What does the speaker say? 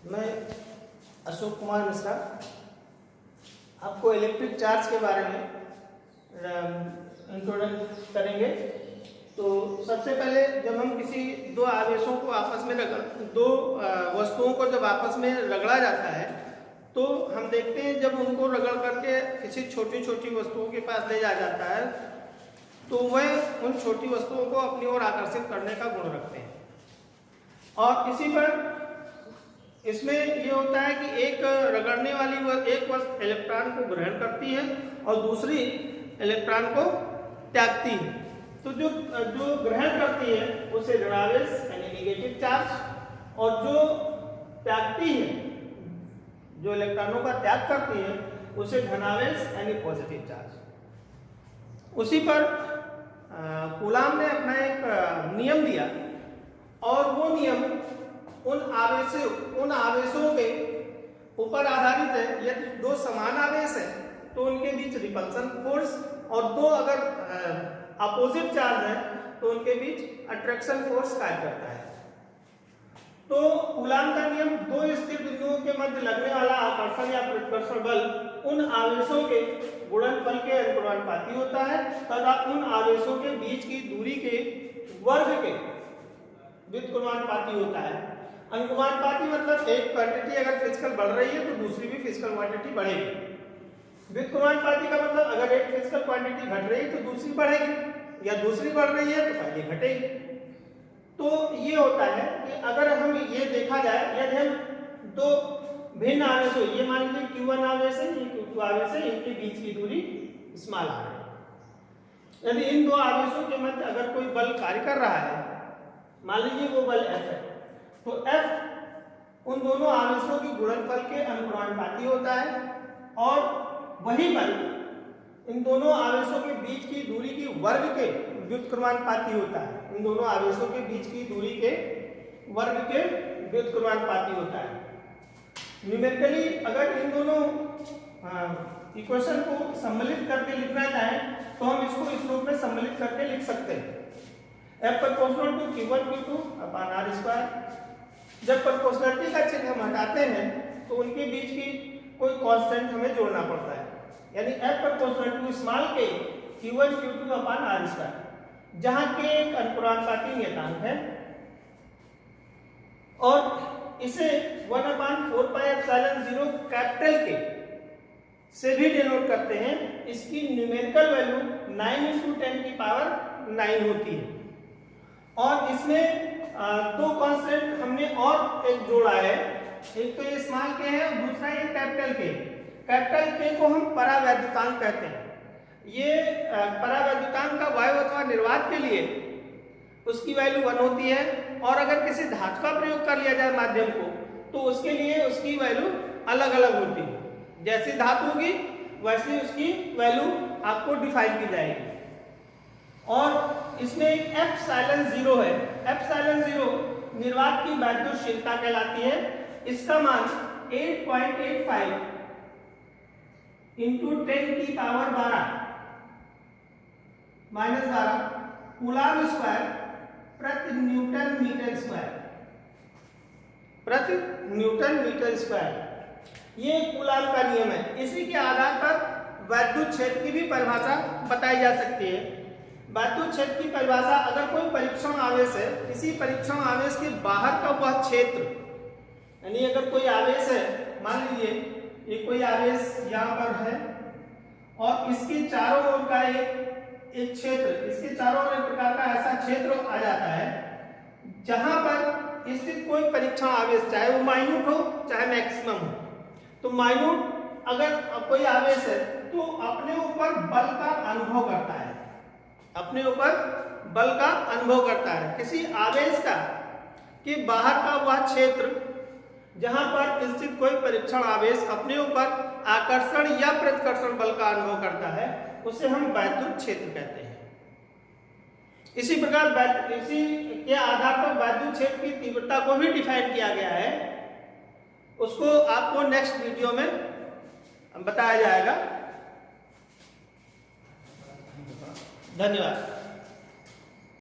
मैं अशोक कुमार मिश्रा आपको electric charge के बारे में इंट्रोडक्ट करेंगे। तो सबसे पहले जब हम किसी दो आवेशों को आपस में दो वस्तुओं को जब आपस में रगड़ा जाता है तो हम देखते हैं जब उनको रगड़ करके किसी छोटी छोटी वस्तुओं के पास ले जाया जाता है तो वह उन छोटी वस्तुओं को अपनी ओर आकर्षित करने का गुण रखते हैं। और इसी पर इसमें ये होता है कि एक रगड़ने वाली एक वस्तु इलेक्ट्रॉन को ग्रहण करती है और दूसरी इलेक्ट्रॉन को त्यागती है। तो जो ग्रहण करती है उसे ऋणावेश यानी नेगेटिव चार्ज, और जो त्यागती है, जो इलेक्ट्रॉनों का त्याग करती है, उसे धनावेश यानी पॉजिटिव चार्ज। उसी पर कूलाम ने अपना एक नियम दिया और वो नियम उन आवेशों के ऊपर आधारित है। यदि दो समान आवेश है तो उनके बीच रिपल्सन फोर्स, और दो अगर अपोजिट चार्ज है तो उनके बीच अट्रैक्शन फोर्स कार्य करता है। तो कूलाम का नियम दो स्थिर बिंदुओं के मध्य लगने वाला आकर्षण या प्रतिकर्षण बल उन आवेशों के गुणनफल के अनुपाती होता है तथा उन आवेशों के बीच की दूरी के वर्ग के व्युत्क्रमानुपाती होता है। अनुपाती मतलब एक क्वांटिटी अगर फिजिकल बढ़ रही है तो दूसरी भी फिजिकल क्वांटिटी बढ़ेगी। व्युत्क्रमानुपाती का मतलब अगर एक फिजिकल क्वांटिटी घट रही है तो दूसरी बढ़ेगी, या दूसरी बढ़ रही है तो पहले घटेगी। तो ये होता है कि अगर हम ये देखा जाए, यदि हम दो भिन्न आवेश हो, ये मान लीजिए Q1 आवेश है, ये Q2 आवेश है, इनके बीच की दूरी स्मॉल r है। यदि इन दो आवेशों के मध्य अगर कोई बल कार्य कर रहा है, मान लीजिए वो बल F है, तो F उन दोनों आवेशों के गुणनफल के अनुपाती होता है, और वही बल इन दोनों आवेशों के बीच की दूरी की वर्ग के व्युत्क्रमानुपाती होता है। इन दोनों आवेशों के बीच की दूरी के वर्ग के व्युत्क्रमानुपाती होता है। न्यूमेरिकली अगर इन दोनों इक्वेशन को सम्मिलित करके लिखना चाहे तो हम इसको इस रूप में सम्मिलित करके लिख सकते हैं। F proportional to Q1 Q2 upon R square. जब प्रोपोर्शनलिटी का चिन्ह हम हटाते हैं तो उनके बीच की कोई कांस्टेंट हमें जोड़ना पड़ता है, यानी F प्रोपोर्शनल टू स्मॉल के Q1 Q2 upon R square, जहां के एक अनुपाती नियतांक है, और इसे 1/4πε0 कैपिटल के से भी डिनोट करते हैं। इसकी न्यूमेरिकल वैल्यू 9 × 10⁹ होती है। और इसमें दो कांस्टेंट हमने और एक जोड़ा है, एक तो ये स्मॉल के है और दूसरा ये कैपिटल के। कैपिटल के को हम परावैद्युतांक कहते हैं। ये परावैद्युतांक का वायु अथवा निर्वात के लिए उसकी वैल्यू 1 होती है, और अगर किसी धातु का प्रयोग कर लिया जाए माध्यम को तो उसके लिए उसकी वैल्यू अलग अलग होती है। जैसी धातु होगी वैसी उसकी वैल्यू आपको डिफाइन की जाएगी। और इसमें एक ε0 है। ε0 निर्वात की वैद्युतशीलता कहलाती है। इसका मान 8.85 × 10⁻12 कूलाम स्क्वायर प्रति न्यूटन मीटर स्क्वायर। ये कूलाम का नियम है। इसी के आधार पर वैद्युत क्षेत्र की भी परिभाषा बताई जा सकती है। वैद्युत क्षेत्र की परिभाषा, अगर कोई परीक्षण आवेश है, किसी परीक्षण आवेश के बाहर का वह क्षेत्र, यानी अगर कोई आवेश है, मान लीजिए ये कोई आवेश यहाँ पर है और इसके चारों ओर का एक क्षेत्र, इसके चारों ओर एक प्रकार का ऐसा क्षेत्र आ जाता है जहां पर स्थित कोई परीक्षण आवेश, चाहे वो माइन्यूट हो चाहे मैक्सिमम हो। तो माइन्यूट अगर कोई आवेश है तो अपने ऊपर बल का अनुभव करता है, अपने ऊपर बल का अनुभव करता है। किसी आवेश का कि बाहर का वह क्षेत्र जहां पर स्थित कोई परीक्षण आवेश अपने ऊपर आकर्षण या प्रतिकर्षण बल का अनुभव करता है, उसे हम वैद्युत क्षेत्र कहते हैं। इसी प्रकार इसी के आधार पर वैद्युत क्षेत्र की तीव्रता को भी डिफाइन किया गया है। उसको आपको नेक्स्ट वीडियो में बताया जाएगा। धन्यवाद।